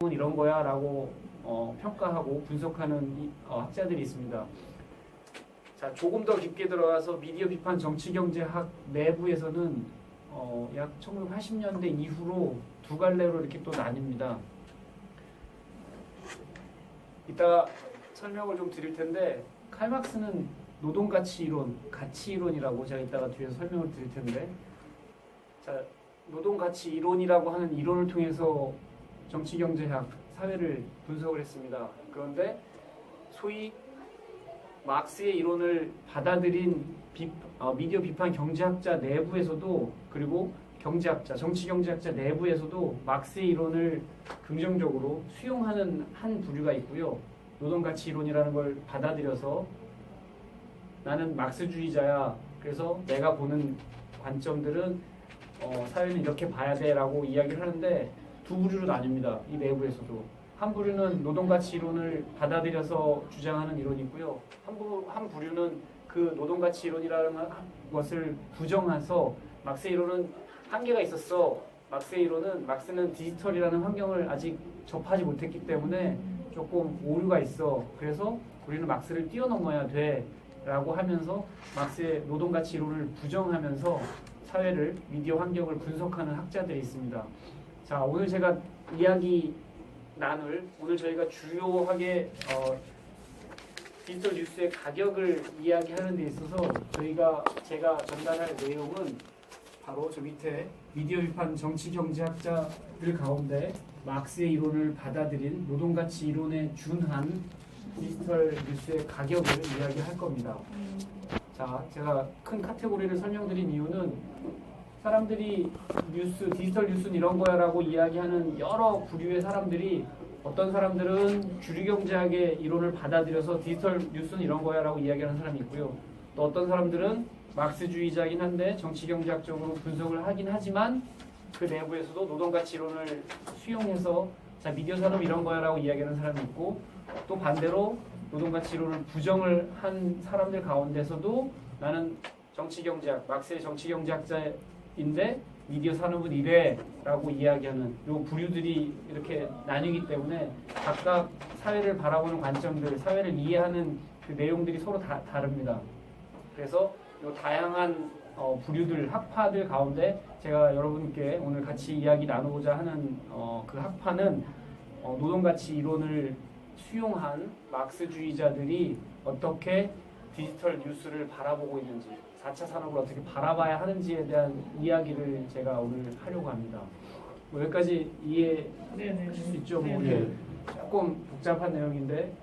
이런 거야 라고 평가하고 분석하는 학자들이 있습니다. 자, 조금 더 깊게 들어가서 미디어 비판 정치경제학 내부에서는 약 1980년대 이후로 두 갈래로 이렇게 또 나뉩니다. 이따가 설명을 좀 드릴 텐데, 칼막스는 노동가치 이론, 가치 이론이라고 제가 이따가 뒤에서 설명을 드릴 텐데, 자, 노동가치 이론이라고 하는 이론을 통해서 정치경제학, 사회를 분석을 했습니다. 그런데 소위 막스의 이론을 받아들인 미디어 비판 경제학자 내부에서도, 그리고 경제학자, 정치경제학자 내부에서도 막스의 이론을 긍정적으로 수용하는 한 부류가 있고요. 노동가치 이론이라는 걸 받아들여서 나는 막스주의자야, 그래서 내가 보는 관점들은 사회는 이렇게 봐야 돼 라고 이야기를 하는데, 두 부류로 나뉩니다. 이 내부에서도. 한 부류는 노동가치 이론을 받아들여서 주장하는 이론이 있고요. 한 부류는 그 노동가치 이론이라는 것을 부정해서, 막스의 이론은 한계가 있었어. 막스는 디지털이라는 환경을 아직 접하지 못했기 때문에 조금 오류가 있어. 그래서 우리는 막스를 뛰어넘어야 돼 라고 하면서 막스의 노동가치 이론을 부정하면서 사회를, 미디어 환경을 분석하는 학자들이 있습니다. 자, 오늘 제가 오늘 저희가 주요하게 디지털 뉴스의 가격을 이야기하는 데 있어서 제가 전달할 내용은 바로 저 밑에 미디어 비판 정치 경제학자들 가운데 막스의 이론을 받아들인 노동가치 이론에 준한 디지털 뉴스의 가격을 이야기할 겁니다. 자, 제가 큰 카테고리를 설명드린 이유는 사람들이 디지털 뉴스는 이런 거야 라고 이야기하는 여러 부류의 사람들이, 어떤 사람들은 주류경제학의 이론을 받아들여서 디지털 뉴스는 이런 거야 라고 이야기하는 사람이 있고요. 또 어떤 사람들은 막스주의자이긴 한데 정치경제학적으로 분석을 하긴 하지만 그 내부에서도 노동가치 이론을 수용해서 자, 미디어 산업 이런 거야 라고 이야기하는 사람이 있고, 또 반대로 노동가치 이론을 부정을 한 사람들 가운데서도 나는 막스의 정치경제학자인데 미디어 산업은 이래라고 이야기하는 요 부류들이 이렇게 나뉘기 때문에 각각 사회를 바라보는 관점들, 사회를 이해하는 그 내용들이 서로 다릅니다. 그래서 요 다양한 부류들, 학파들 가운데 제가 여러분께 오늘 같이 이야기 나누고자 하는 그 학파는 노동가치 이론을 수용한 막스주의자들이 어떻게 디지털 뉴스를 바라보고 있는지, 4차 산업을 어떻게 바라봐야 하는지에 대한 이야기를 제가 오늘 하려고 합니다. 뭐 여기까지 이해하실 수 있죠? 조금 복잡한 내용인데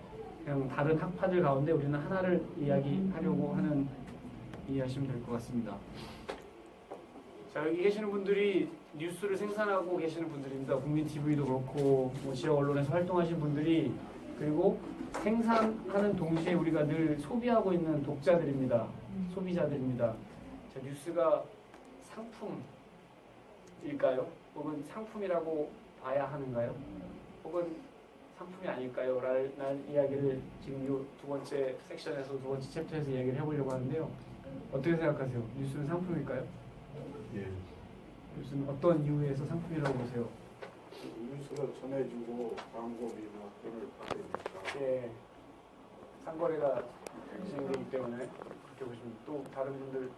그냥 다른 학파들 가운데 우리는 하나를 이야기하려고 하는, 이해하시면 될 것 같습니다. 자, 여기 계시는 분들이 뉴스를 생산하고 계시는 분들입니다. 국민TV도 그렇고 뭐 지역 언론에서 활동하시는 분들이, 그리고 생산하는 동시에 우리가 늘 소비하고 있는 독자들입니다. 소비자들입니다. 자, 뉴스가 상품일까요? 혹은 상품이라고 봐야 하는가요? 혹은 상품이 아닐까요? 라는 이야기를 지금 이 두 번째 섹션에서, 두 번째 챕터에서 이야기를 해보려고 하는데요. 어떻게 생각하세요? 뉴스는 상품일까요? 예. 뉴스는 어떤 이유에서 상품이라고 보세요? 뉴스를 전해주고 광고비나 돈을 받으니까. 예, 상거래가 진행되기 때문에 그렇게 보시면, 또 다른 분들.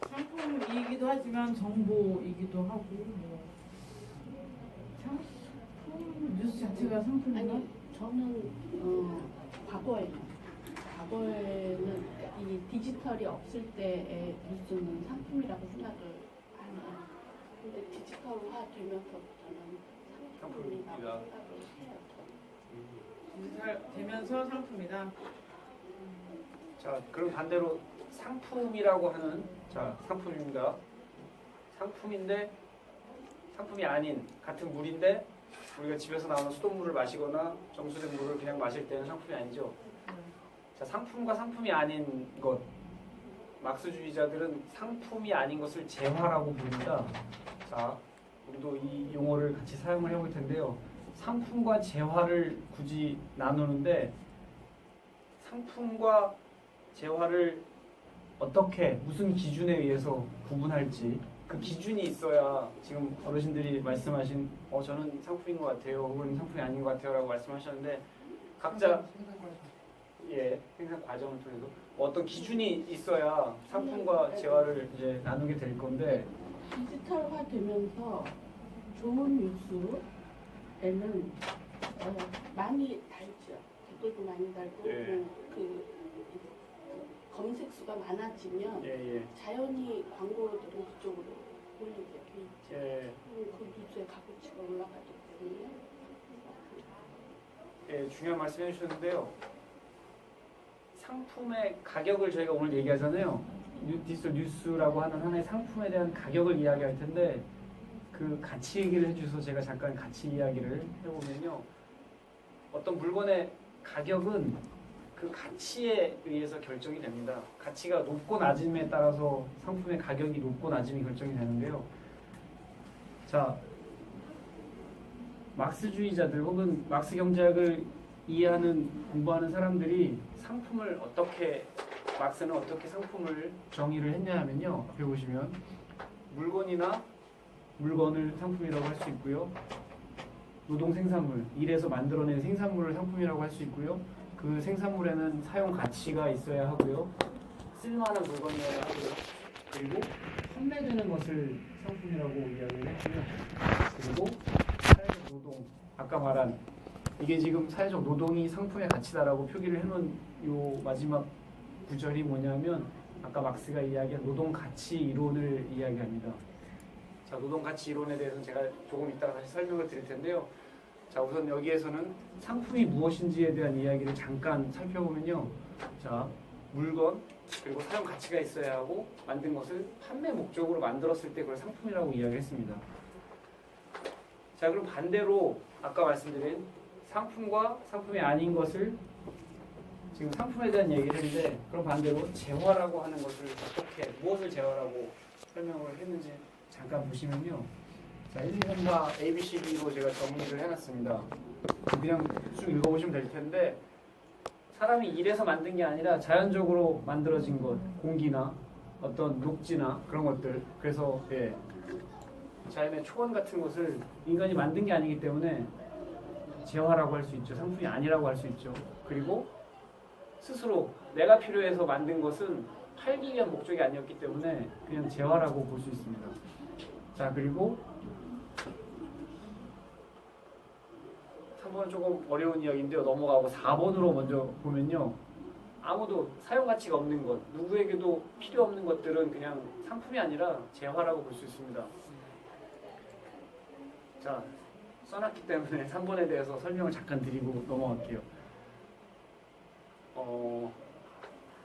상품이기도 하지만 정보이기도 하고, 뭐 상품, 뉴스 자체가 상품인가? 아니, 저는 과거에는 이 디지털이 없을 때의 뉴스는 상품이라고 생각을 하는. 근데 디지털화 되면서부터는 상품이라고 생각을 해요. 되면서 상품이다. 자, 그럼 반대로 상품이라고 하는, 자, 상품입니다. 상품인데 상품이 아닌 같은 물인데 우리가 집에서 나오는 수돗물을 마시거나 정수된 물을 그냥 마실 때는 상품이 아니죠. 자, 상품과 상품이 아닌 것, 막스주의자들은 상품이 아닌 것을 재화라고 부릅니다. 자, 우리도 이 용어를 같이 사용을 해볼 텐데요. 상품과 재화를 굳이 나누는데, 상품과 재화를 어떻게, 무슨 기준에 의해서 구분할지 그 기준이 있어야 지금 어르신들이 말씀하신 저는 상품인 것 같아요 혹은 상품이 아닌 것 같아요 라고 말씀하셨는데 각자 생산 과정을 통해서 어떤 기준이 있어야 상품과 재화를 이제 나누게 될 건데 디지털화 되면서 좋은 뉴스에는 많이 달죠. 댓글도 많이 달고 예. 그 검색 수가 많아지면 자연히 광고들은 그쪽으로 몰리게 돼 있죠. 그 뉴스의 값어치가 올라가기 때문에. 중요한 말씀 해주셨는데요. 상품의 가격을 저희가 오늘 얘기하잖아요. 디지털 뉴스라고 하는 하나의 상품에 대한 가격을 이야기할 텐데 그 가치 얘기를 해주셔서 제가 잠깐 가치 이야기를 해보면요. 어떤 물건의 가격은 그 가치에 의해서 결정이 됩니다. 가치가 높고 낮음에 따라서 상품의 가격이 높고 낮음이 결정이 되는데요. 자, 막스주의자들 혹은 막스 경제학을 이해하는 공부하는 사람들이 상품을 막스는 어떻게 상품을 정의를 했냐 하면요. 앞에 보시면 물건을 상품이라고 할 수 있고요. 노동 생산물, 일에서 만들어낸 생산물을 상품이라고 할 수 있고요. 그 생산물에는 사용 가치가 있어야 하고요. 쓸만한 물건이어야 하고요. 그리고 판매되는 것을 상품이라고 이야기를 했고요. 그리고 사회적 노동, 아까 말한 이게 지금 사회적 노동이 상품의 가치다라고 표기를 해놓은 요 마지막 구절이 뭐냐면 아까 막스가 이야기한 노동 가치 이론을 이야기합니다. 자, 노동 가치 이론에 대해서는 제가 조금 이따가 다시 설명을 드릴 텐데요. 자, 우선 여기에서는 상품이 무엇인지에 대한 이야기를 잠깐 살펴보면요. 자, 물건 그리고 사용 가치가 있어야 하고 만든 것을 판매 목적으로 만들었을 때 그걸 상품이라고 이야기했습니다. 자, 그럼 반대로 아까 말씀드린 상품과 상품이 아닌 것을 지금 상품에 대한 얘기를 했는데 그럼 반대로 재화라고 하는 것을 무엇을 재화라고 설명을 했는지 잠깐 보시면요. 자, 1, 2, 3, 4 ABCD로 제가 정리를 해놨습니다. 그냥 쭉 읽어보시면 될 텐데 사람이 일해서 만든 게 아니라 자연적으로 만들어진 것, 공기나 어떤 녹지나 그런 것들. 그래서 자연의 초원 같은 것을 인간이 만든 게 아니기 때문에 재화라고 할 수 있죠. 상품이 아니라고 할 수 있죠. 그리고 스스로 내가 필요해서 만든 것은 팔기 위한 목적이 아니었기 때문에 그냥 재화라고 볼 수 있습니다. 자, 그리고 3번은 조금 어려운 이야기인데요. 넘어가고 4번으로 먼저 보면요. 아무도 사용 가치가 없는 것, 누구에게도 필요 없는 것들은 그냥 상품이 아니라 재화라고 볼 수 있습니다. 자, 써놨기 때문에 3번에 대해서 설명을 잠깐 드리고 넘어갈게요.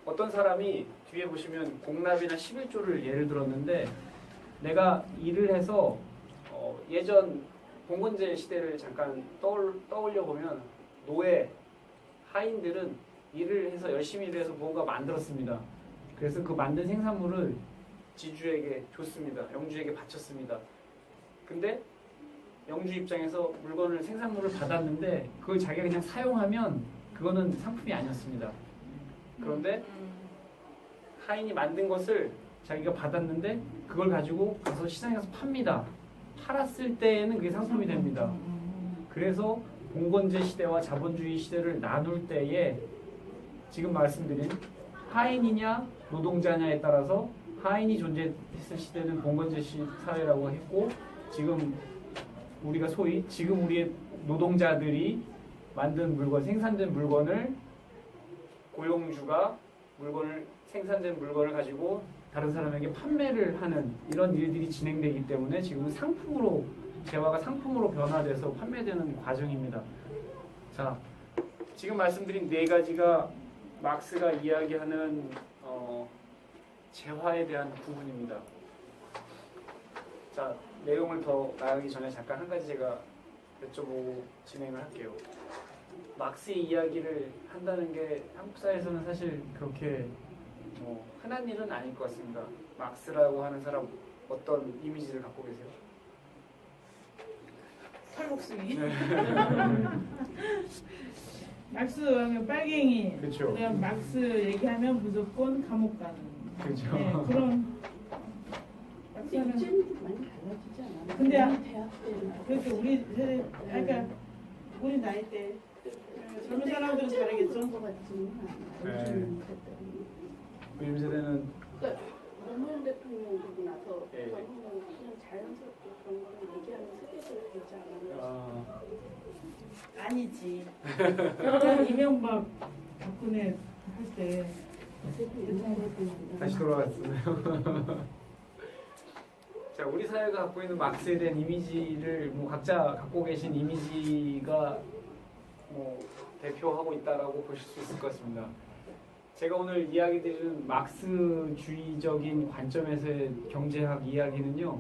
어떤 사람이 뒤에 보시면 공납이나 11조를 예를 들었는데 내가 일을 해서 예전 봉건제 시대를 잠깐 떠올려 보면 노예, 하인들은 일을 해서 열심히 일을 해서 무언가 만들었습니다. 그래서 그 만든 생산물을 지주에게 줬습니다. 영주에게 바쳤습니다. 근데 영주 입장에서 생산물을 받았는데 그걸 자기가 그냥 사용하면 그거는 상품이 아니었습니다. 그런데 하인이 만든 것을 자기가 받았는데 그걸 가지고 가서 시장에 가서 팝니다. 팔았을 때에는 그게 상품이 됩니다. 그래서 봉건제 시대와 자본주의 시대를 나눌 때에 지금 말씀드린 하인이냐 노동자냐에 따라서 하인이 존재했을 시대는 봉건제 사회라고 했고 지금 우리가 소위 지금 우리의 노동자들이 만든 물건, 생산된 물건을 고용주가 생산된 물건을 가지고 다른 사람에게 판매를 하는 이런 일들이 진행되기 때문에 지금은 재화가 상품으로 변화돼서 판매되는 과정입니다. 자, 지금 말씀드린 네 가지가 막스가 이야기하는 재화에 대한 부분입니다. 자, 내용을 더 나가기 전에 잠깐 한 가지 제가 여쭤보고 진행을 할게요. 막스의 이야기를 한다는 게 한국 사회에서는 사실 그렇게 흔한 일은 아닐 것 같습니다. 막스라고 하는 사람 어떤 이미지를 갖고 계세요? 탈북승이. 네. 막스 빨갱이. 그렇죠. 그다음 막스 얘기하면 무조건 감옥 가는. 그렇죠. 네, 그런 저는 이제는 많이 달라지지 않아요? 근데 대학 때나 그렇게 우리 세대 그러니까 우리 나이 때 젊은 사람들은 다르겠죠. 그런 거 같지는 네. 않아요. 요즘 세대는. 요즘 세대는 그러니까 노무현 대통령 되고 나서 예. 그냥 자연스럽게 그런 거를 얘기하는 세대가 되지 않아요? 아니지. 이명박 박근혜 할 때 다시 돌아왔어요. 자, 우리 사회가 갖고 있는 막스에 대한 이미지를 뭐 각자 갖고 계신 이미지가 뭐 대표하고 있다라고 보실 수 있을 것 같습니다. 제가 오늘 이야기 드리는 막스주의적인 관점에서의 경제학 이야기는요,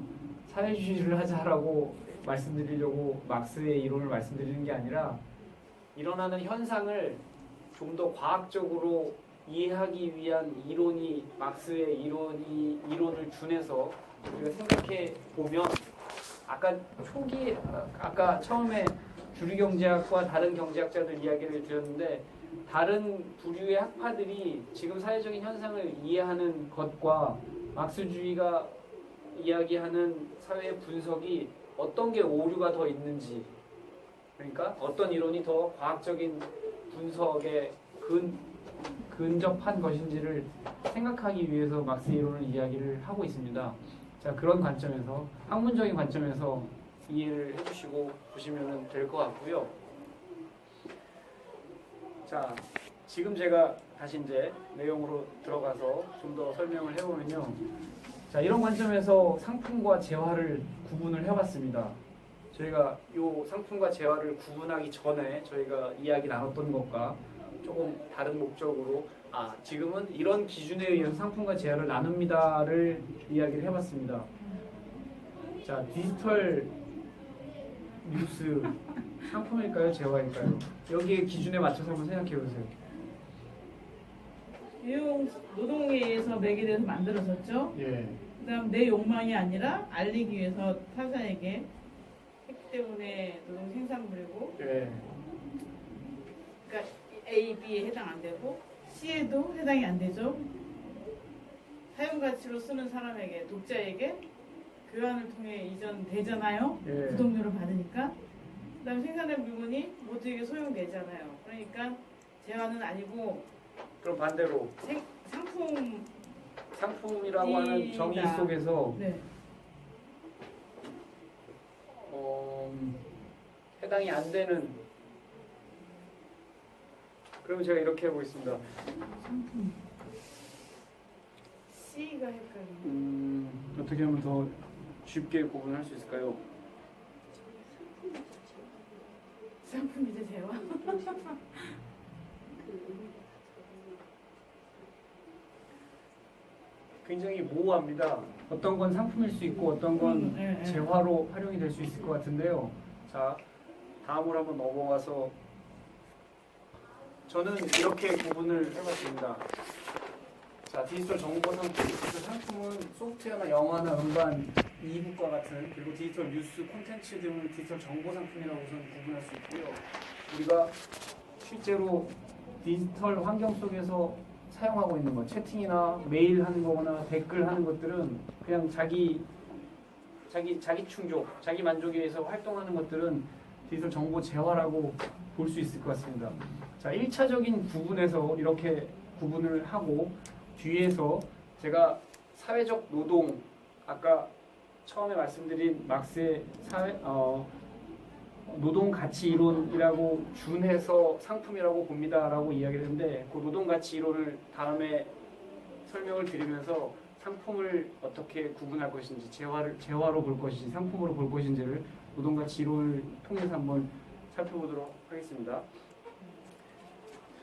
사회주의를 하자라고 말씀드리려고 막스의 이론을 말씀드리는 게 아니라 일어나는 현상을 좀 더 과학적으로 이해하기 위한 이론이 막스의 이론을 준해서 우리가 생각해 보면 아까 처음에 주류 경제학과 다른 경제학자들 이야기를 드렸는데 다른 부류의 학파들이 지금 사회적인 현상을 이해하는 것과 막스주의가 이야기하는 사회 분석이 어떤 게 오류가 더 있는지, 그러니까 어떤 이론이 더 과학적인 분석에 근접한 것인지를 생각하기 위해서 막스 이론을 이야기를 하고 있습니다. 자, 그런 관점에서 학문적인 관점에서 이해를 해주시고 보시면 될 것 같고요. 자, 지금 제가 다시 이제 내용으로 들어가서 좀 더 설명을 해보면요. 자, 이런 관점에서 상품과 재화를 구분을 해봤습니다. 저희가 이 상품과 재화를 구분하기 전에 저희가 이야기 나눴던 것과 조금 다른 목적으로 지금은 이런 기준에 의해서 상품과 재화를 나눕니다를 이야기를 해봤습니다. 자, 디지털 뉴스 상품일까요? 재화일까요? 여기에 기준에 맞춰서 한번 생각해 보세요. 노동에 의해서 매개돼서 만들어졌죠. 예. 그다음 내 욕망이 아니라 알리기 위해서 타사에게 했기 때문에 노동 생산물이고, 예. 그러니까 A, B에 해당 안 되고 C에도 해당이 안 되죠. 사용 가치로 쓰는 사람에게, 독자에게 교환을 통해 이전되잖아요. 예. 구독료를 받으니까. 그다음 생산된 물건이 모두에게 소용되잖아요. 그러니까 재화는 아니고 그럼 반대로 상품이라고 하는 정의 속에서 네. 해당이 안 되는, 그럼 제가 이렇게 해보겠습니다. 상품 C가 헷갈리네. 어떻게 하면 더 쉽게 구분할 수 있을까요? 상품이죠, 재화. 굉장히 모호합니다. 어떤 건 상품일 수 있고 어떤 건 재화로 활용이 될 수 있을 것 같은데요. 자, 다음으로 한번 넘어가서 저는 이렇게 구분을 해봤습니다. 자, 디지털 정보 상품, 디지털 상품은 소프트웨어나 영화나 음반, 이북과 같은, 그리고 디지털 뉴스, 콘텐츠 등을 디지털 정보 상품이라고 저는 구분할 수 있고요. 우리가 실제로 디지털 환경 속에서 사용하고 있는 것, 채팅이나 메일 하는 거거나 댓글 하는 것들은 그냥 자기 충족, 자기 만족에 의해서 활동하는 것들은 디지털 정보 재화라고 볼 수 있을 것 같습니다. 자, 1차적인 부분에서 이렇게 구분을 하고 뒤에서 제가 사회적 노동, 아까 처음에 말씀드린 막스의 노동 가치 이론이라고 준해서 상품이라고 봅니다라고 이야기를 했는데, 그 노동 가치 이론을 다음에 설명을 드리면서 상품을 어떻게 구분할 것인지, 재화로 볼 것인지 상품으로 볼 것인지를 노동 가치 이론을 통해서 한번 살펴보도록 하겠습니다.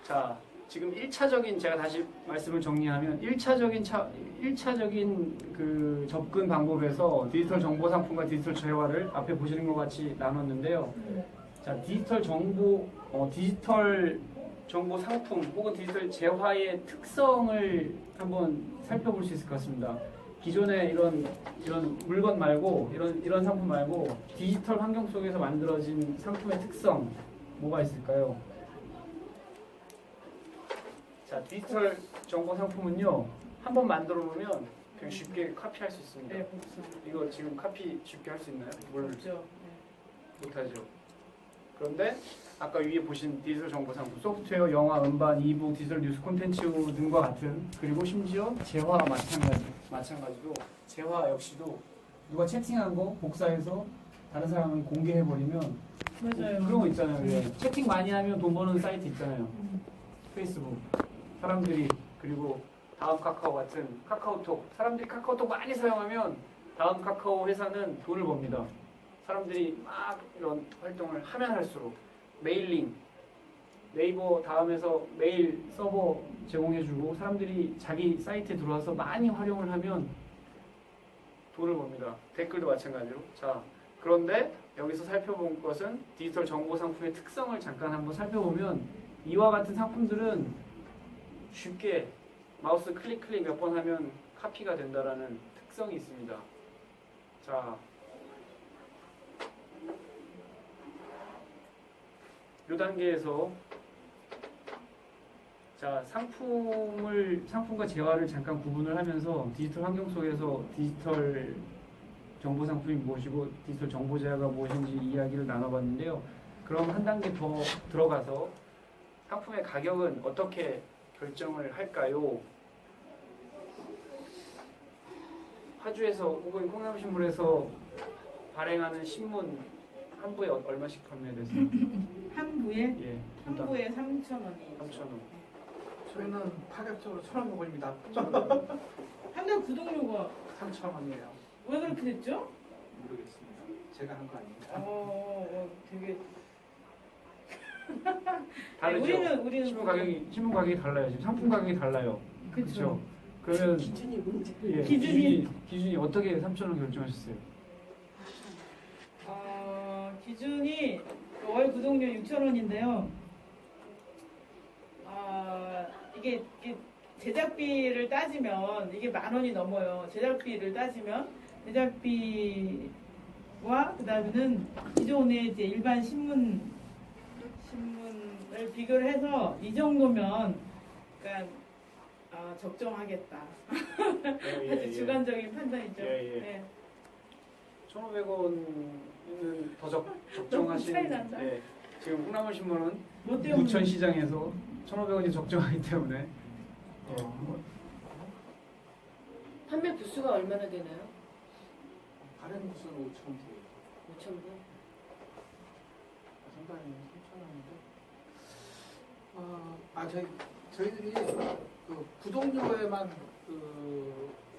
자, 지금 1차적인, 제가 다시 말씀을 정리하면 1차적인 그 접근 방법에서 디지털 정보 상품과 디지털 재화를 앞에 보시는 것 같이 나눴는데요. 자, 디지털 정보 상품 혹은 디지털 재화의 특성을 한번 살펴볼 수 있을 것 같습니다. 기존의 이런 물건 말고 이런 상품 말고 디지털 환경 속에서 만들어진 상품의 특성 뭐가 있을까요? 자, 디지털 정보 상품은요, 한번 만들어 놓으면 그냥 쉽게 카피할 수 있습니다. 네, 복사. 이거 지금 카피 쉽게 할 수 있나요? 없죠. 못하죠. 그런데 아까 위에 보신 디지털 정보 상품, 소프트웨어, 영화, 음반, 이북, 디지털 뉴스 콘텐츠 등과 같은, 그리고 심지어 재화 마찬가지로 재화 역시도 누가 채팅한 거 복사해서 다른 사람은 공개해버리면 맞아요. 그런 거 있잖아요. 왜? 채팅 많이 하면 돈 버는 사이트 있잖아요. 페이스북 사람들이, 그리고 다음 카카오 같은 카카오톡, 사람들이 카카오톡 많이 사용하면 다음 카카오 회사는 돈을 법니다. 사람들이 막 이런 활동을 하면 할수록 메일링, 네이버 다음에서 메일 서버 제공해주고 사람들이 자기 사이트에 들어와서 많이 활용을 하면 돈을 법니다. 댓글도 마찬가지로. 자, 그런데 여기서 살펴본 것은 디지털 정보 상품의 특성을 잠깐 한번 살펴보면 이와 같은 상품들은 쉽게 마우스 클릭 몇 번 하면 카피가 된다라는 특성이 있습니다. 자, 이 단계에서 자, 상품과 재화를 잠깐 구분을 하면서 디지털 환경 속에서 디지털 정보 상품이 무엇이고 디지털 정보 재화가 무엇인지 이야기를 나눠봤는데요. 그럼 한 단계 더 들어가서 상품의 가격은 어떻게 결정을 할까요? 화주에서 혹은 콩나물신문에서 발행하는 신문 한 부에 얼마씩 판매됐어요? 한 부에 예, 한 부에 3,000원이에요. 3,000원. 저희는 파격적으로 1,500원입니다. 한달 구독료가 3,000원이에요. 왜 그렇게 됐죠? 모르겠습니다. 제가 한 거 아닙니다. 되게 다르죠? 우리는 신문 가격이 달라요. 지금 상품 가격이 달라요. 그렇죠. 그러면 기준이 문제. 예, 기준이 어떻게 3,000원 결정하셨어요? 기준이 월 구독료 6,000원인데요. 이게 제작비를 따지면 이게 10,000원이 넘어요. 제작비를 따지면 제작비와 그다음에는 기존의 이제 일반 신문을 비교를 해서 이 정도면 그러니까 적정하겠다. 아주 주관적인 판단이죠. 예. 네. 1,500원은 더 적정하신. 차이 난다. 예. 지금 콩나물신문은 뭐 때문에? 부천시장에서 1,500원이 적정하기 때문에. 판매 부수가 얼마나 되나요? 발행 부수는 5,000원 돼요. 5,000부? 상당히 3,000원인데. 저희들이 그 구독료에만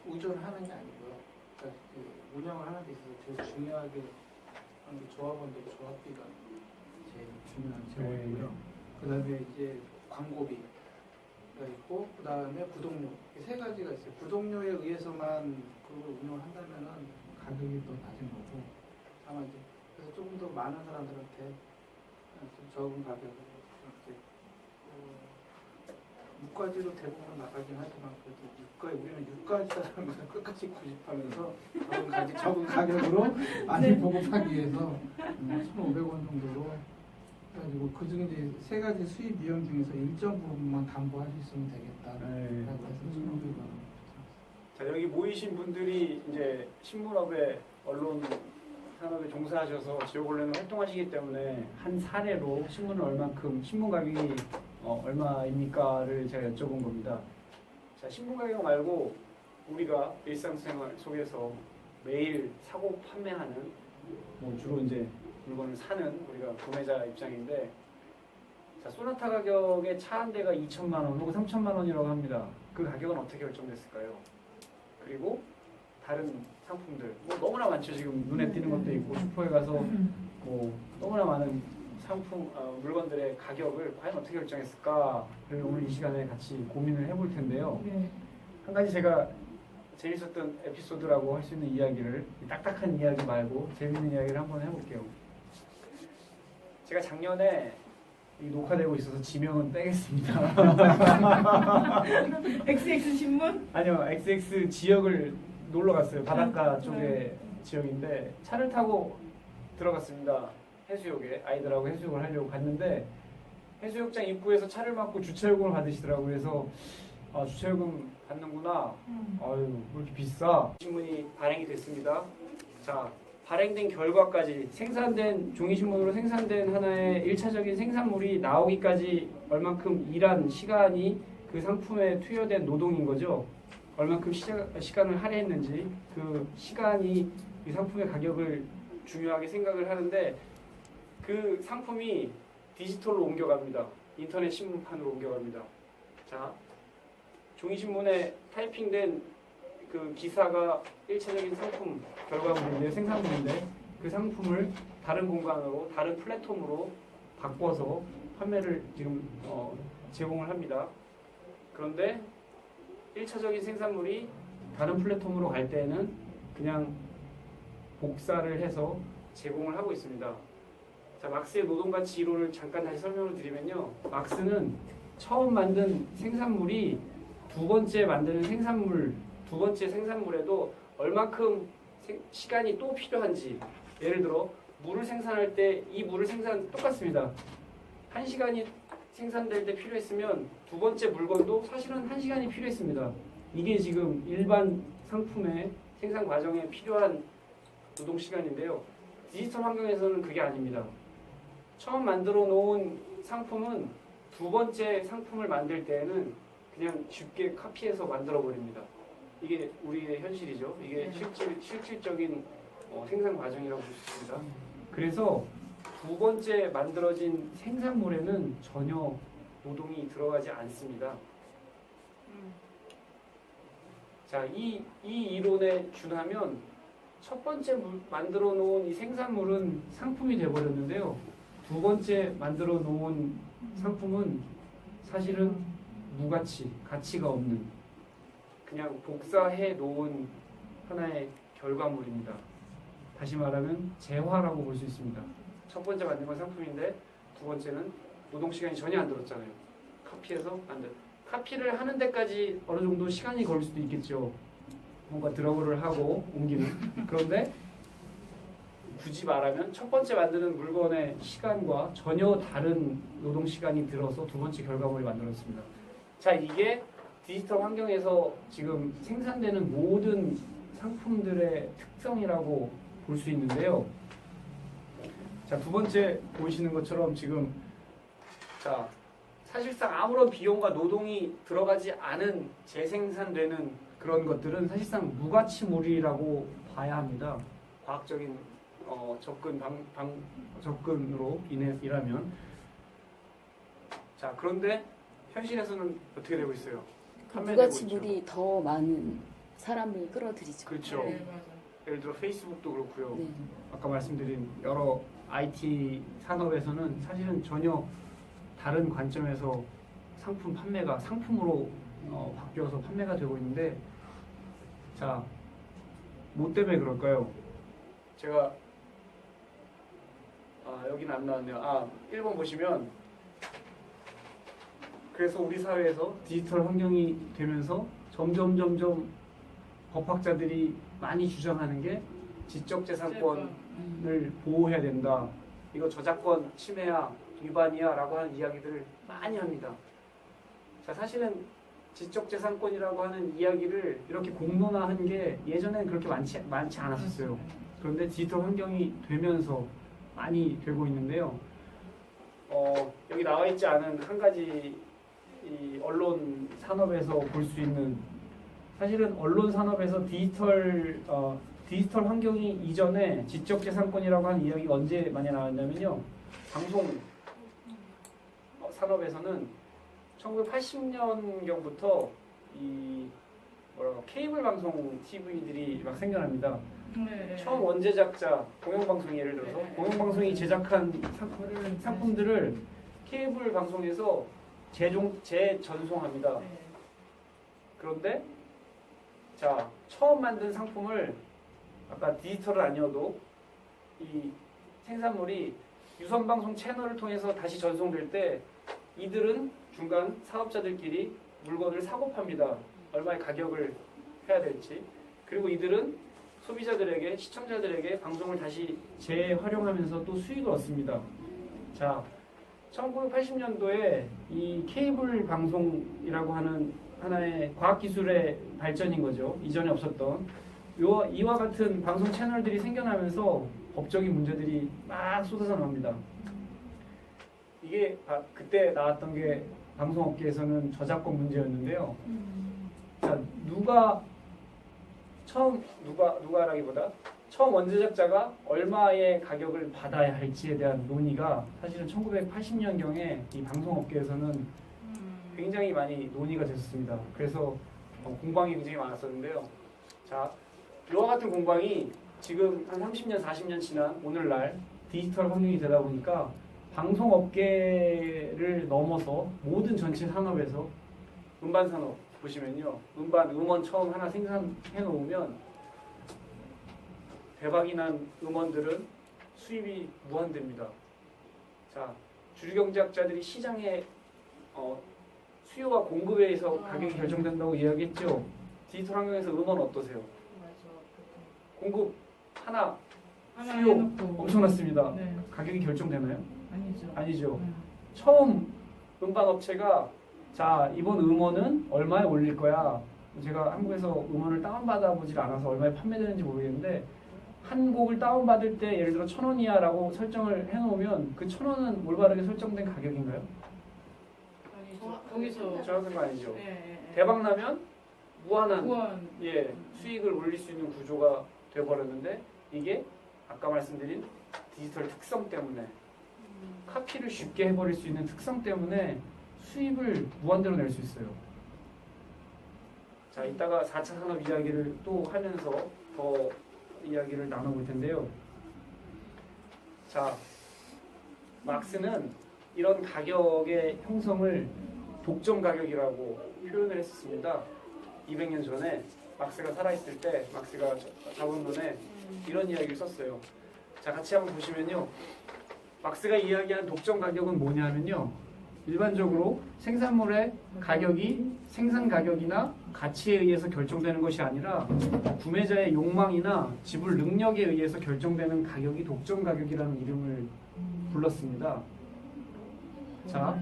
의존하는 게 아니고요. 그러니까 그 운영을 하는 데 있어서 제일 중요하게 하는 게 조합원들 조합비가 제일 중요한 재원이고요. 그다음에 이제 광고비가 있고, 그다음에 구독료, 이 세 가지가 있어요. 구독료에 의해서만 그걸 운영을 한다면은 가격이 더 낮은 거고, 아마 이제 그래서 조금 더 많은 사람들한테 좀 적은 가격으로 이렇게 육가지로 대부분 나가긴 하지만 그래도 우리는 육가지라는 것을 끝까지 구입하면서 적은 가격으로 많이 보급하기 위해서 1,500원 정도로 해가지고 그 중에 이제 세 가지 수입 비용 중에서 일정 부분만 담보할 수 있으면 되겠다라고 해서 1,500원. 자, 여기 모이신 분들이 이제 신문업에 언론 산업에 종사하셔서 지역 언론에 활동하시기 때문에 한 사례로 신문은 얼만큼, 신문 가격이 얼마입니까를 제가 여쭤본 겁니다. 자, 신문 가격 말고 우리가 일상생활 속에서 매일 사고 판매하는 뭐 주로 이제 물건을 사는 우리가 구매자 입장인데, 자, 소나타 가격의 차 한 대가 2천만 원 혹은 3천만 원이라고 합니다. 그 가격은 어떻게 결정됐을까요? 그리고 다른 상품들 뭐 너무나 많죠. 지금 눈에 띄는 것도 있고 슈퍼에 가서 뭐 너무나 많은 상품 물건들의 가격을 과연 어떻게 결정했을까를 오늘 이 시간에 같이 고민을 해볼 텐데요. 네. 한 가지 제가 재밌었던 에피소드라고 할 수 있는 이야기를, 딱딱한 이야기 말고 재밌는 이야기를 한번 해볼게요. 제가 작년에 이 녹화되고 있어서 지명은 빼겠습니다. XX 신문? 아니요, XX 지역을 놀러 갔어요. 바닷가 쪽의 지역인데 차를 타고 들어갔습니다. 해수욕에 아이들하고 해수욕을 하려고 갔는데 해수욕장 입구에서 차를 막고 주차요금을 받으시더라고요. 그래서 주차요금 받는구나. 아유, 왜 이렇게 비싸? 신문이 발행이 됐습니다. 자, 발행된 결과까지 생산된 종이신문으로 생산된 하나의 1차적인 생산물이 나오기까지 얼만큼 일한 시간이 그 상품에 투여된 노동인 거죠. 얼만큼 시간을 할애했는지 그 시간이 이 상품의 가격을 중요하게 생각을 하는데 그 상품이 디지털로 옮겨갑니다. 인터넷 신문판으로 옮겨갑니다. 자, 종이신문에 타이핑된 그 기사가 1차적인 상품 결과물인데 생산물인데 그 상품을 다른 공간으로 다른 플랫폼으로 바꿔서 판매를 지금 제공을 합니다. 그런데 1차적인 생산물이 다른 플랫폼으로 갈 때는 그냥 복사를 해서 제공을 하고 있습니다. 자, 막스의 노동가치 이론을 잠깐 다시 설명을 드리면요. 막스는 처음 만든 생산물이 두 번째 만드는 생산물, 두 번째 생산물에도 얼만큼 시간이 또 필요한지, 예를 들어 물을 생산할 때 이 물을 똑같습니다. 1시간이 생산될 때 필요했으면 두 번째 물건도 사실은 1시간이 필요했습니다. 이게 지금 일반 상품의 생산 과정에 필요한 노동 시간인데요. 디지털 환경에서는 그게 아닙니다. 처음 만들어 놓은 상품은 두 번째 상품을 만들 때에는 그냥 쉽게 카피해서 만들어 버립니다. 이게 우리의 현실이죠. 이게 실질적인 생산 과정이라고 볼 수 있습니다. 그래서 두 번째 만들어진 생산물에는 전혀 노동이 들어가지 않습니다. 자, 이 이론에 준하면 첫 번째 만들어 놓은 이 생산물은 상품이 되어버렸는데요. 두 번째 만들어 놓은 상품은 사실은 무가치, 가치가 없는 그냥 복사해 놓은 하나의 결과물입니다. 다시 말하면 재화라고 볼 수 있습니다. 첫 번째 만든 건 상품인데 두 번째는 노동 시간이 전혀 안 들었잖아요. 카피해서 만든. 카피를 하는 데까지 어느 정도 시간이 걸릴 수도 있겠죠. 뭔가 드러그를 하고 옮기는. 그런데 굳이 말하면 첫 번째 만드는 물건의 시간과 전혀 다른 노동 시간이 들어서 두 번째 결과물이 만들어졌습니다. 자, 이게 디지털 환경에서 지금 생산되는 모든 상품들의 특성이라고 볼 수 있는데요. 자, 두 번째 보이시는 것처럼 지금 자, 사실상 아무런 비용과 노동이 들어가지 않은 재생산되는 그런 것들은 사실상 무가치물이라고 봐야 합니다. 과학적인 접근으로 인하면. 자, 그런데 현실에서는 어떻게 되고 있어요? 무가치물이 더 많은 사람을 끌어들이죠. 그렇죠. 네, 맞아. 예를 들어 페이스북도 그렇고요. 네. 아까 말씀드린 여러 IT 산업에서는 사실은 전혀 다른 관점에서 상품 판매가 상품으로 바뀌어서 판매가 되고 있는데, 자, 뭐 때문에 그럴까요? 제가 여기는 안 나왔네요. 1번 보시면 그래서 우리 사회에서 디지털 환경이 되면서 점점 법학자들이 많이 주장하는 게 지적재산권을 보호해야 된다. 이거 저작권 침해야, 위반이야 라고 하는 이야기들을 많이 합니다. 자, 사실은 지적재산권이라고 하는 이야기를 이렇게 공론화한 게 예전에는 그렇게 많지 않았었어요. 그런데 디지털 환경이 되면서 많이 되고 있는데요. 여기 나와 있지 않은 한 가지 이 언론 산업에서 볼 수 있는, 사실은 언론 산업에서 디지털 환경이 이전에 지적재산권이라고 하는 이야기가 언제 많이 나왔냐면요. 방송 산업에서는 1980년경부터 케이블 방송 TV들이 막 생겨납니다. 네. 처음 원제작자 공영방송이 예를 들어서 공영방송이 제작한 상품들을 케이블 방송에서 재전송합니다. 네. 그런데 자, 처음 만든 상품을 아까 디지털은 아니어도 이 생산물이 유선방송 채널을 통해서 다시 전송될 때 이들은 중간 사업자들끼리 물건을 사고 팝니다. 얼마의 가격을 해야 될지. 그리고 이들은 소비자들에게, 시청자들에게 방송을 다시 재활용하면서 또 수익을 얻습니다. 자, 1980년도에 이 케이블 방송이라고 하는 하나의 과학기술의 발전인 거죠. 이전에 없었던 이와 같은 방송 채널들이 생겨나면서 법적인 문제들이 막 쏟아져 나옵니다. 이게 그때 나왔던 게 방송업계에서는 저작권 문제였는데요. 자, 누가라기보다 처음 원제작자가 얼마의 가격을 받아야 할지에 대한 논의가 사실은 1980년경에 이 방송업계에서는 굉장히 많이 논의가 됐었습니다. 그래서 공방이 굉장히 많았었는데요. 자, 이와 같은 공방이 지금 한 30년, 40년 지난 오늘날 디지털 환경이 되다 보니까 방송업계를 넘어서 모든 전체 산업에서 음반 산업 보시면요. 음원 처음 하나 생산해 놓으면 대박이 난 음원들은 수입이 무한대입니다. 자, 주류경제학자들이 시장에 수요와 공급에 의해서 가격이 결정된다고 이야기했죠. 디지털 환경에서 음원 어떠세요? 공급 하나 수요 해놓고. 엄청났습니다. 네. 가격이 결정되나요? 아니죠. 아니죠. 네. 처음 음반 업체가 자, 이번 음원은 얼마에 올릴 거야. 제가 한국에서 음원을 다운받아 보질 않아서 얼마에 판매되는지 모르겠는데 한 곡을 다운받을 때 예를 들어 1,000원이야 라고 설정을 해놓으면 그 1,000원은 올바르게 설정된 가격인가요? 아니죠. 거기서 정확한 거 아니죠. 예. 대박 나면 무한한 무한. 수익을 올릴 수 있는 구조가 돼버렸는데 이게 아까 말씀드린 디지털 특성 때문에 카피를 쉽게 해버릴 수 있는 특성 때문에 수입을 무한대로 낼 수 있어요. 자, 이따가 4차 산업 이야기를 또 하면서 더 이야기를 나눠볼 텐데요. 자, 막스는 이런 가격의 형성을 독점 가격이라고 표현을 했습니다. 200년 전에 막스가 살아있을 때 막스가 자본론에 이런 이야기를 썼어요. 자, 같이 한번 보시면요. 막스가 이야기한 독점 가격은 뭐냐면요. 일반적으로 생산물의 가격이 생산 가격이나 가치에 의해서 결정되는 것이 아니라 구매자의 욕망이나 지불 능력에 의해서 결정되는 가격이 독점 가격이라는 이름을 불렀습니다. 자,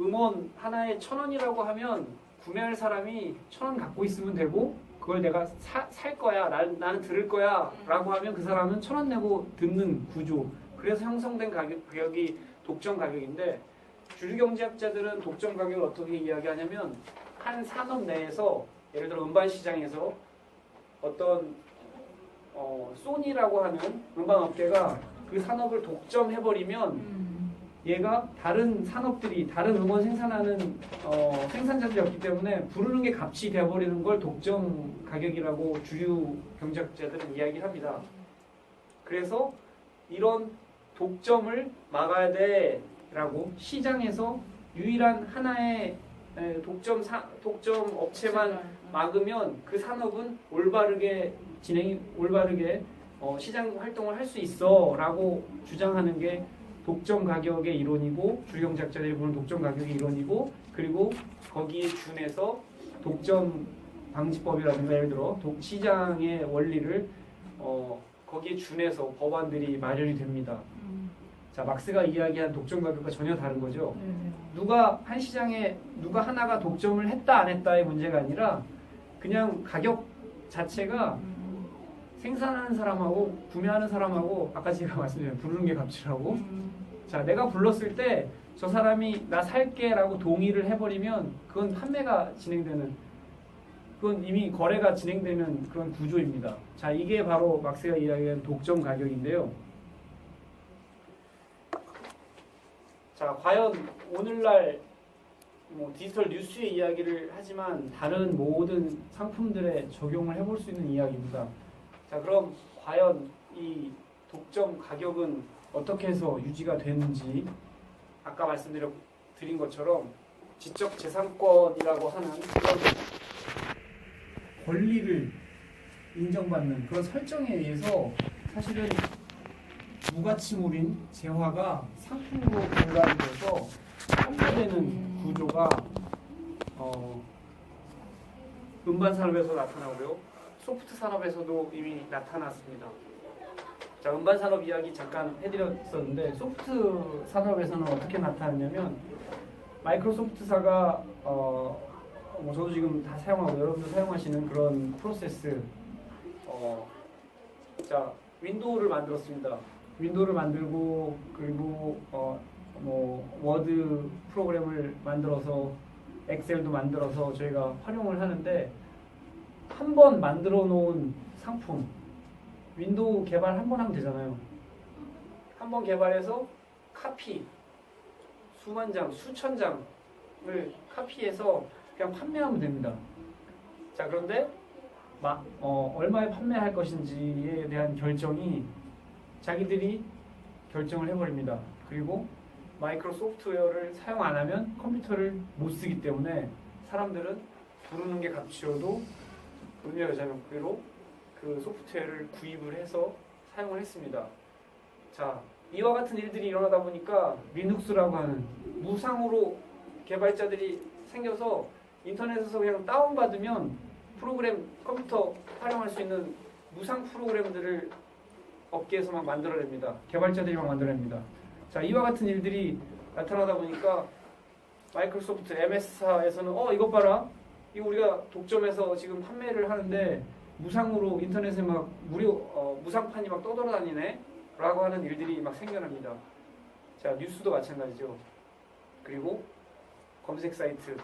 음원 하나에 1,000원이라고 하면 구매할 사람이 1,000원 갖고 있으면 되고 그걸 내가 살 거야, 나는 들을 거야 라고 하면 그 사람은 1,000원 내고 듣는 구조. 그래서 형성된 가격이 독점 가격인데 주류경제학자들은 독점 가격을 어떻게 이야기하냐면 한 산업 내에서 예를 들어 음반 시장에서 어떤 소니라고 하는 음반 업계가 그 산업을 독점해버리면 얘가 다른 산업들이 다른 음원 생산하는 생산자들이었기 때문에 부르는 게 값이 되어버리는 걸 독점 가격이라고 주류 경제학자들은 이야기합니다. 그래서 이런 독점을 막아야 돼라고 시장에서 유일한 하나의 독점 업체만 막으면 그 산업은 올바르게 시장 활동을 할 수 있어라고 주장하는 게 독점 가격의 이론이고 주류경제학자들이 보는 독점 가격의 이론이고 그리고 거기에 준해서 독점 방지법이라든가 예를 들어 시장의 원리를 거기에 준해서 법안들이 마련이 됩니다. 자, 막스가 이야기한 독점 가격과 전혀 다른 거죠. 누가 한 시장에 누가 하나가 독점을 했다 안 했다의 문제가 아니라 그냥 가격 자체가 생산하는 사람하고 구매하는 사람하고 아까 제가 말씀드린 부르는 게 값이라고. 자, 내가 불렀을 때 저 사람이 나 살게 라고 동의를 해버리면 그건 판매가 진행되는 그건 이미 거래가 진행되는 그런 구조입니다. 자, 이게 바로 막스가 이야기한 독점 가격인데요. 자, 과연 오늘날 디지털 뉴스의 이야기를 하지만 다른 모든 상품들에 적용을 해볼 수 있는 이야기입니다. 자, 그럼 과연 이 독점 가격은 어떻게 해서 유지가 되는지 아까 말씀드린 것처럼 지적재산권이라고 하는 그런 권리를 인정받는 그런 설정에 의해서 사실은 무가치물인 재화가 상품으로 분간돼서 판매되는 구조가 음반 산업에서 나타나고요. 소프트 산업에서도 이미 나타났습니다. 자, 음반 산업 이야기 잠깐 해드렸었는데 소프트 산업에서는 어떻게 나타나냐면 마이크로소프트사가 뭐 저도 지금 다 사용하고 여러분도 사용하시는 그런 프로세스. 자, 윈도우를 만들었습니다. 윈도우를 만들고 그리고 뭐 워드 프로그램을 만들어서 엑셀도 만들어서 저희가 활용을 하는데, 한 번 만들어 놓은 상품, 윈도우 개발 한 번 하면 되잖아요. 한 번 개발해서 카피, 수만 장, 수천 장을 카피해서 그냥 판매하면 됩니다. 자, 그런데 얼마에 판매할 것인지에 대한 결정이 자기들이 결정을 해버립니다. 그리고 마이크로 소프트웨어를 사용 안 하면 컴퓨터를 못 쓰기 때문에 사람들은 부르는 게 값치여도 의미와 여자명표로 그 소프트웨어를 구입을 해서 사용을 했습니다. 자, 이와 같은 일들이 일어나다 보니까 리눅스라고 하는 무상으로 개발자들이 생겨서 인터넷에서 그냥 다운받으면 프로그램, 컴퓨터 활용할 수 있는 무상 프로그램들을 업계에서 막 만들어냅니다. 개발자들이 막 만들어냅니다. 자, 이와 같은 일들이 나타나다 보니까 마이크로소프트 MS사에서는 이것 봐라, 이거 우리가 독점해서 지금 판매를 하는데 무상으로 인터넷에 막 무상판이 막 떠돌아다니네 라고 하는 일들이 막 생겨납니다. 자, 뉴스도 마찬가지죠. 그리고 검색 사이트,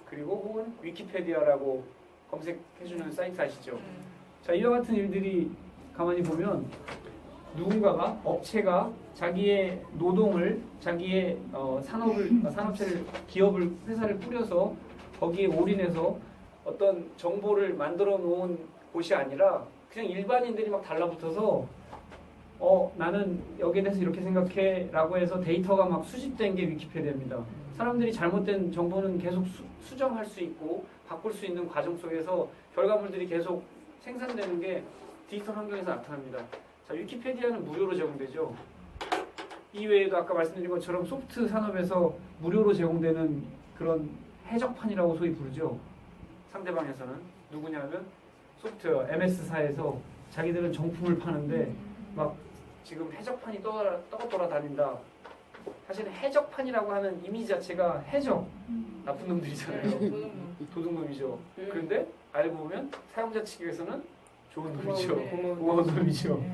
그리고 혹은 위키페디아라고 검색해주는 사이트 아시죠? 자, 이와 같은 일들이 가만히 보면 누군가가, 업체가 자기의 노동을, 자기의 산업체를, 기업을, 회사를 꾸려서 거기에 올인해서 어떤 정보를 만들어 놓은 곳이 아니라 그냥 일반인들이 막 달라붙어서 나는 여기에 대해서 이렇게 생각해 라고 해서 데이터가 막 수집된 게 위키페디아입니다. 사람들이 잘못된 정보는 계속 수정할 수 있고 바꿀 수 있는 과정 속에서 결과물들이 계속 생산되는 게 디지털 환경에서 나타납니다. 자, 위키페디아는 무료로 제공되죠. 이외에도 아까 말씀드린 것처럼 소프트 산업에서 무료로 제공되는 그런 해적판이라고 소위 부르죠. 상대방에서는 누구냐면 소프트웨어 MS사에서 자기들은 정품을 파는데 막 지금 해적판이 떠돌아다닌다. 사실 해적판이라고 하는 이미지 자체가 해적, 나쁜 놈들이잖아요. 도둑놈이죠. 그런데 알고 보면 사용자 측에서는 좋은 놈이죠. 고마운 놈이죠.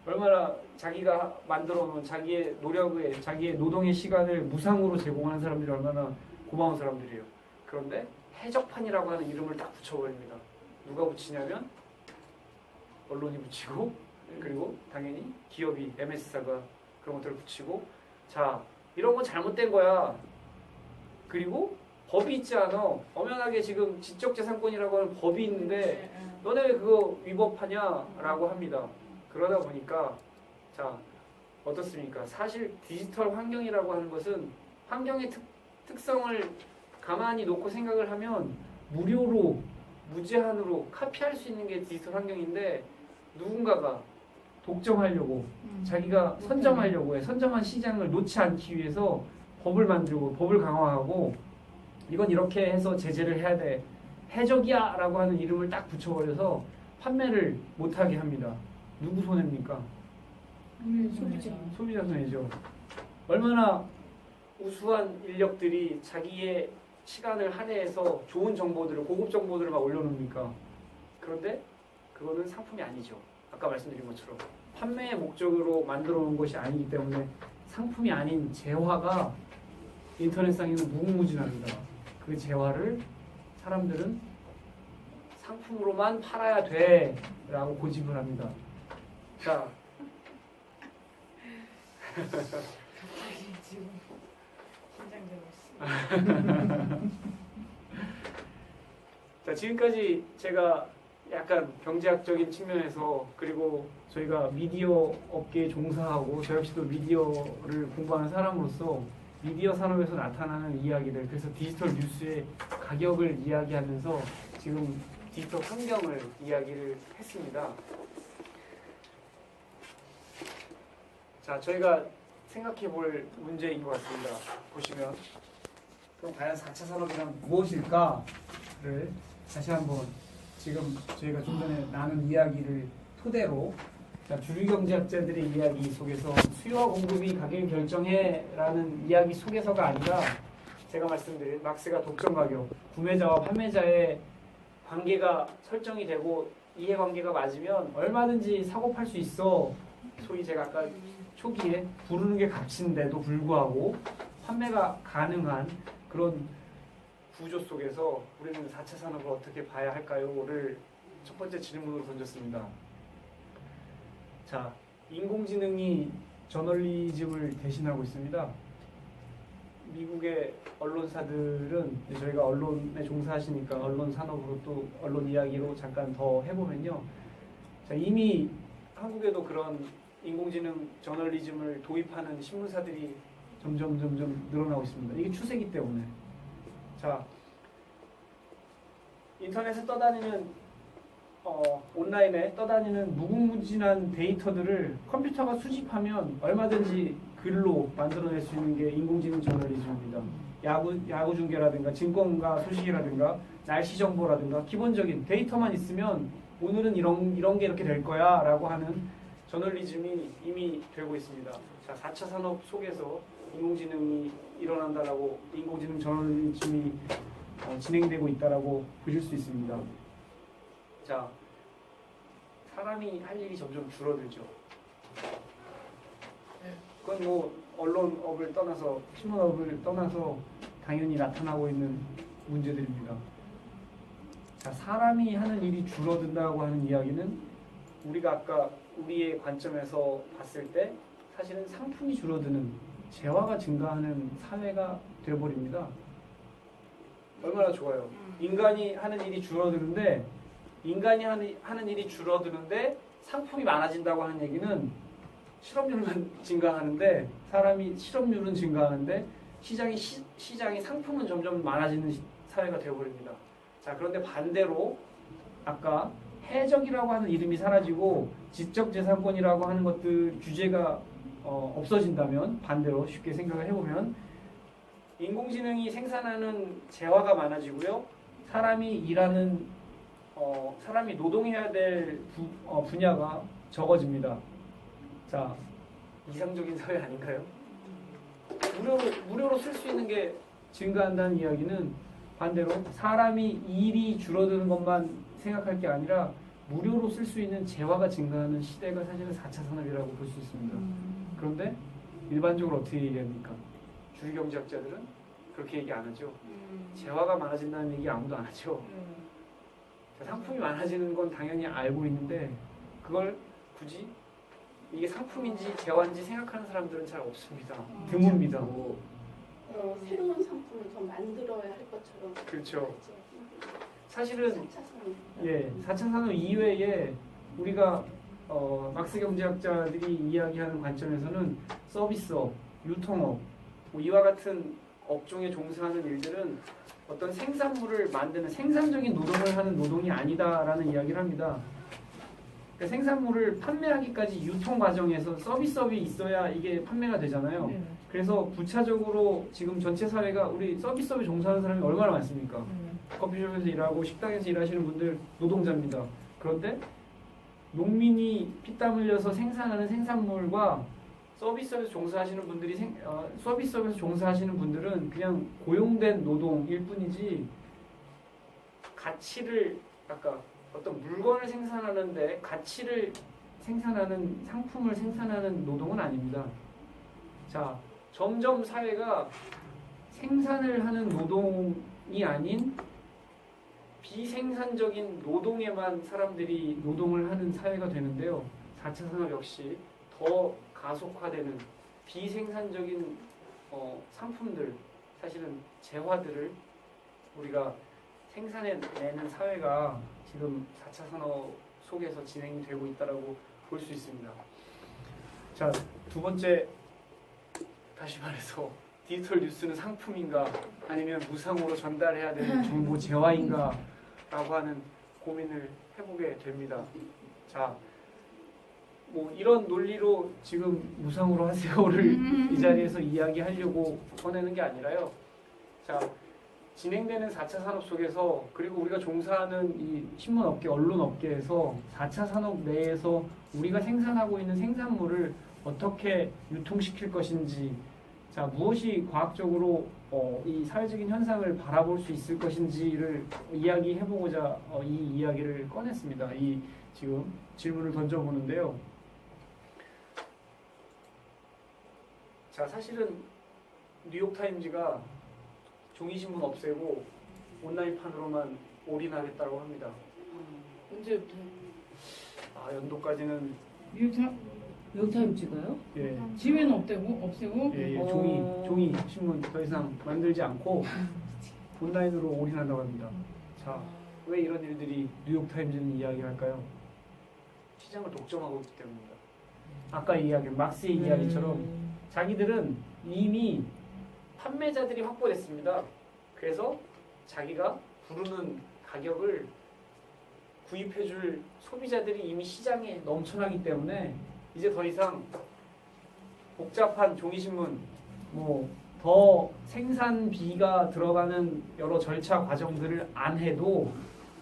얼마나 자기가 만들어 놓은 자기의 노력에, 자기의 노동의 시간을 무상으로 제공하는 사람들이 얼마나 고마운 사람들이에요. 그런데 해적판이라고 하는 이름을 딱 붙여버립니다. 누가 붙이냐면 언론이 붙이고, 그리고 당연히 기업이, MS사가 그런 것들을 붙이고, 자, 이런 건 잘못된 거야. 그리고 법이 있지 않아. 엄연하게 지금 지적재산권이라고 하는 법이 있는데 너네 왜 그거 위법하냐라고 합니다. 그러다 보니까 자, 어떻습니까? 사실 디지털 환경이라고 하는 것은 환경의 특성을 가만히 놓고 생각을 하면 무료로, 무제한으로 카피할 수 있는 게 디지털 환경인데, 누군가가 독점하려고, 자기가 선점하려고 해. 선점한 시장을 놓지 않기 위해서 법을 만들고 법을 강화하고, 이건 이렇게 해서 제재를 해야 돼, 해적이야 라고 하는 이름을 딱 붙여버려서 판매를 못하게 합니다. 누구 손해입니까? 소비자 손해죠. 얼마나 우수한 인력들이 자기의 시간을 할애해서 좋은 정보들을, 고급 정보들을 막 올려놓습니까? 그런데 그거는 상품이 아니죠. 아까 말씀드린 것처럼 판매의 목적으로 만들어 놓은 것이 아니기 때문에 상품이 아닌 재화가 인터넷상에는 무궁무진합니다. 그 재화를 사람들은 상품으로만 팔아야 돼 라고 고집을 합니다. 자, 갑자기 지금 긴장되고 있어. 자, 지금까지 제가 약간 경제학적인 측면에서, 그리고 저희가 미디어 업계에 종사하고 저 역시도 미디어를 공부하는 사람으로서 미디어 산업에서 나타나는 이야기들, 그래서 디지털 뉴스의 가격을 이야기하면서 지금 디지털 환경을 이야기를 했습니다. 자, 저희가 생각해 볼 문제인 것 같습니다. 보시면 그럼 과연 4차 산업이란 무엇일까를 다시 한번 지금 저희가 좀 전에 나눈 이야기를 토대로, 주류경제학자들의 이야기 속에서 수요와 공급이 가격을 결정해라는 이야기 속에서가 아니라 제가 말씀드린 막스가 독점 가격, 구매자와 판매자의 관계가 설정이 되고 이해관계가 맞으면 얼마든지 사고 팔 수 있어. 소위 제가 아까 초기에 부르는 게 값인데도 불구하고 판매가 가능한 그런 구조 속에서 우리는 4차 산업을 어떻게 봐야 할까요?를 첫 번째 질문으로 던졌습니다. 자, 인공지능이 저널리즘을 대신하고 있습니다. 미국의 언론사들은 저희가 언론에 종사하시니까 언론 산업으로 또 언론 이야기로 잠깐 더 해보면요. 자, 이미 한국에도 그런 인공지능 저널리즘을 도입하는 신문사들이 점점 늘어나고 있습니다. 이게 추세이기 때문에. 자, 인터넷에 떠다니는 온라인에 떠다니는 무궁무진한 데이터들을 컴퓨터가 수집하면 얼마든지 글로 만들어낼 수 있는 게 인공지능 저널리즘입니다. 야구 중계라든가 증권가 소식이라든가 날씨 정보라든가 기본적인 데이터만 있으면 오늘은 이런 게 이렇게 될 거야 라고 하는 저널리즘이 이미 되고 있습니다. 자, 4차 산업 속에서 인공지능이 일어난다라고 인공지능 저널리즘이 진행되고 있다라고 보실 수 있습니다. 자, 사람이 할 일이 점점 줄어들죠. 그건 뭐 언론업을 떠나서 신문업을 떠나서 당연히 나타나고 있는 문제들입니다. 자, 사람이 하는 일이 줄어든다고 하는 이야기는 우리가 아까 우리의 관점에서 봤을 때 사실은 상품이 줄어드는 재화가 증가하는 사회가 되어버립니다. 얼마나 좋아요. 인간이 하는 일이 줄어드는데 인간이 하는 일이 줄어드는데 상품이 많아진다고 하는 얘기는 실업률만 증가하는데 사람이 실업률은 증가하는데 시장이 상품은 점점 많아지는 사회가 되어버립니다. 자, 그런데 반대로 아까 해적이라고 하는 이름이 사라지고 지적재산권이라고 하는 것들 규제가 없어진다면 반대로 쉽게 생각을 해보면 인공지능이 생산하는 재화가 많아지고요. 사람이 노동해야 될 분야가 적어집니다. 자, 이상적인 사회 아닌가요? 무료로 쓸 수 있는 게 증가한다는 이야기는 반대로 사람이 일이 줄어드는 것만 생각할 게 아니라 무료로 쓸 수 있는 재화가 증가하는 시대가 사실은 4차 산업이라고 볼 수 있습니다. 그런데 일반적으로 어떻게 얘기합니까? 주류경제학자들은 그렇게 얘기 안 하죠. 재화가 많아진다는 얘기 아무도 안 하죠. 상품이 많아지는 건 당연히 알고 있는데 그걸 굳이 이게 상품인지 재화인지 생각하는 사람들은 잘 없습니다. 드뭅니다. 새로운 상품을 더 만들어야 할 것처럼. 그렇죠. 사실은 4차 산업. 예, 4차 산업 이외에 우리가 막스 경제학자들이 이야기하는 관점에서는 서비스업, 유통업, 뭐 이와 같은 업종에 종사하는 일들은 어떤 생산물을 만드는 생산적인 노동을 하는 노동이 아니다라는 이야기를 합니다. 그러니까 생산물을 판매하기까지 유통 과정에서 서비스업이 있어야 이게 판매가 되잖아요. 그래서 부차적으로 지금 전체 사회가 우리 서비스업에 종사하는 사람이 얼마나 많습니까? 커피숍에서 일하고 식당에서 일하시는 분들 노동자입니다. 그런데 농민이 피땀 흘려서 생산하는 생산물과 서비스업에서 종사하시는 분들은 그냥 고용된 노동일 뿐이지 가치를 아까 어떤 물건을 생산하는데 가치를 생산하는 상품을 생산하는 노동은 아닙니다. 자, 점점 사회가 생산을 하는 노동이 아닌 비생산적인 노동에만 사람들이 노동을 하는 사회가 되는데요. 4차 산업 역시 더 가속화되는 비생산적인 상품들, 사실은 재화들을 우리가 생산해내는 사회가 지금 4차 산업 속에서 진행이 되고 있다고 볼 수 있습니다. 자, 두 번째, 다시 말해서 디지털 뉴스는 상품인가 아니면 무상으로 전달해야 되는 정보 재화인가 라고 하는 고민을 해보게 됩니다. 자, 뭐 이런 논리로 지금 무상으로 하세요를 이 자리에서 이야기하려고 꺼내는 게 아니라요. 자, 진행되는 4차 산업 속에서 그리고 우리가 종사하는 이 신문업계, 언론업계에서 4차 산업 내에서 우리가 생산하고 있는 생산물을 어떻게 유통시킬 것인지, 자, 무엇이 과학적으로 이 사회적인 현상을 바라볼 수 있을 것인지를 이야기해보고자 이 이야기를 꺼냈습니다. 이 지금 질문을 던져보는데요. 자, 사실은 뉴욕타임즈가 종이신문 없애고 온라인판으로만 올인하겠다고 합니다. 언제부터? 연도까지는 뉴욕타임즈가요? 예, 지회는 없애고 예, 종이 신문 더 이상 만들지 않고 온라인으로 올인한다고 합니다. 자, 왜 이런 일들이 뉴욕타임즈는 이야기할까요? 시장을 독점하고 있기 때문입니다. 아까 이야기 막스의 이야기처럼 자기들은 이미 판매자들이 확보됐습니다. 그래서 자기가 부르는 가격을 구입해줄 소비자들이 이미 시장에 넘쳐나기 때문에 이제 더 이상 복잡한 종이신문, 더 생산비가 들어가는 여러 절차 과정들을 안 해도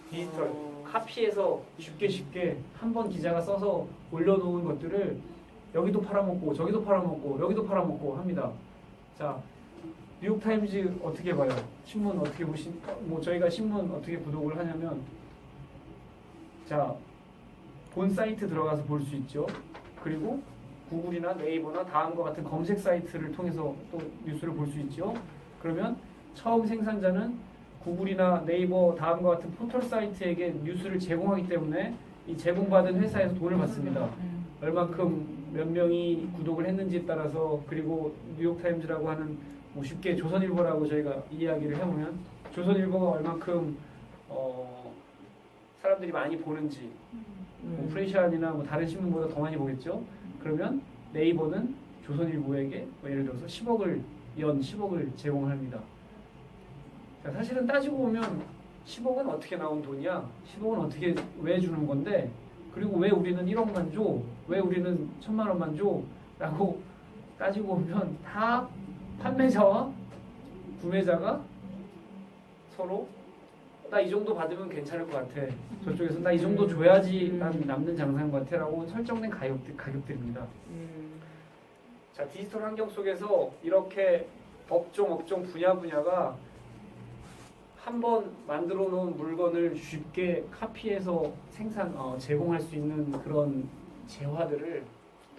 디지털 카피해서 쉽게 한 번 기자가 써서 올려놓은 것들을 여기도 팔아먹고 저기도 팔아먹고 여기도 팔아먹고 합니다. 자, 뉴욕타임즈 어떻게 봐요? 신문 어떻게 저희가 신문 어떻게 구독을 하냐면, 자, 본 사이트 들어가서 볼 수 있죠. 그리고 구글이나 네이버나 다음과 같은 검색 사이트를 통해서 또 뉴스를 볼 수 있죠. 그러면 처음 생산자는 구글이나 네이버 다음과 같은 포털 사이트에게 뉴스를 제공하기 때문에 이 제공받은 회사에서 돈을 받습니다. 얼만큼 몇 명이 구독을 했는지에 따라서, 그리고 뉴욕타임즈라고 하는 쉽게 조선일보라고 저희가 이야기를 해보면 조선일보가 얼만큼 사람들이 많이 보는지, 프레시안이나 다른 신문보다 더 많이 보겠죠. 그러면 네이버는 조선일보에게 예를 들어서 10억을 연 10억을 제공합니다. 자, 사실은 따지고 보면 10억은 어떻게 나온 돈이야? 10억은 어떻게 왜 주는 건데? 그리고 왜 우리는 1억만 줘? 왜 우리는 1,000만 원만 줘? 라고 따지고 보면 다 판매자와 구매자가 서로 나 이 정도 받으면 괜찮을 것 같아. 저쪽에서 나 이 정도 줘야지 난 남는 장사인 것 같아 라고 설정된 가격들입니다. 자, 디지털 환경 속에서 이렇게 업종 분야가 한 번 만들어 놓은 물건을 쉽게 카피해서 제공할 수 있는 그런 재화들을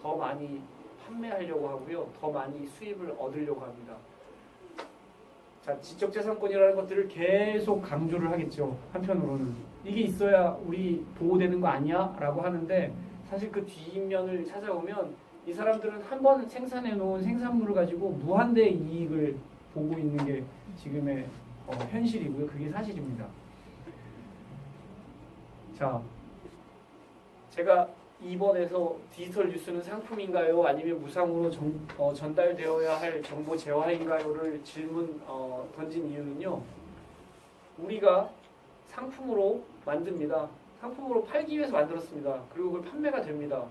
더 많이 판매하려고 하고요. 더 많이 수입을 얻으려고 합니다. 자, 지적재산권이라는 것들을 계속 강조를 하겠죠. 한편으로는 이게 있어야 우리 보호되는 거 아니야? 라고 하는데, 사실 그 뒷면을 찾아보면 이 사람들은 한 번 생산해 놓은 생산물을 가지고 무한대의 이익을 보고 있는 게 지금의 현실이고요. 그게 사실입니다. 자, 제가 2번에서 디지털 뉴스는 상품인가요? 아니면 무상으로 전달되어야 할 정보 재화인가요?를 질문 던진 이유는요. 우리가 상품으로 만듭니다. 상품으로 팔기 위해서 만들었습니다. 그리고 그걸 판매가 됩니다.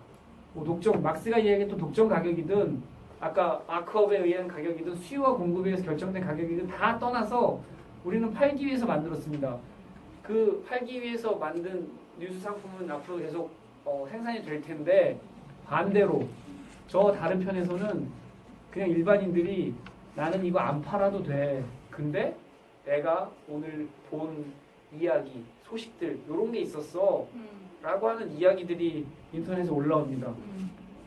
막스가 이야기했던 독점 가격이든 아까 마크업에 의한 가격이든 수요와 공급에 의해서 결정된 가격이든 다 떠나서 우리는 팔기 위해서 만들었습니다. 그 팔기 위해서 만든 뉴스 상품은 앞으로 계속 생산이 될 텐데, 반대로 저 다른 편에서는 그냥 일반인들이 나는 이거 안 팔아도 돼. 근데 내가 오늘 본 이야기, 소식들 이런 게 있었어 라고 하는 이야기들이 인터넷에 올라옵니다.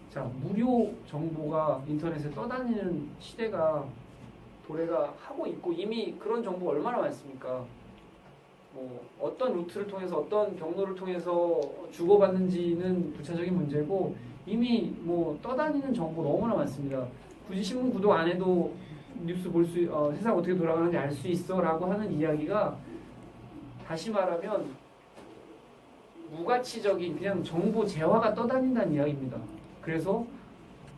자, 무료 정보가 인터넷에 떠다니는 시대가 도래가 하고 있고, 이미 그런 정보 얼마나 많습니까? 어떤 루트를 통해서 어떤 경로를 통해서 주고받는지는 부차적인 문제고, 이미 떠다니는 정보 너무나 많습니다. 굳이 신문 구독 안 해도 뉴스 세상 어떻게 돌아가는지 알 수 있어 라고 하는 이야기가, 다시 말하면 무가치적인 그냥 정보 재화가 떠다닌다는 이야기입니다. 그래서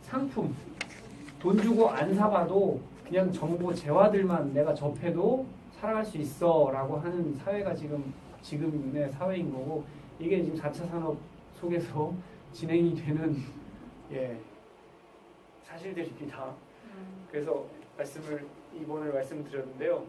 상품, 돈 주고 안 사봐도 그냥 정보 재화들만 내가 접해도 살아갈 수 있어 라고 하는 사회가 지금의 사회인 거고, 이게 지금 4차 산업 속에서 진행이 되는 사실들입니다. 그래서 이번에 말씀드렸는데요.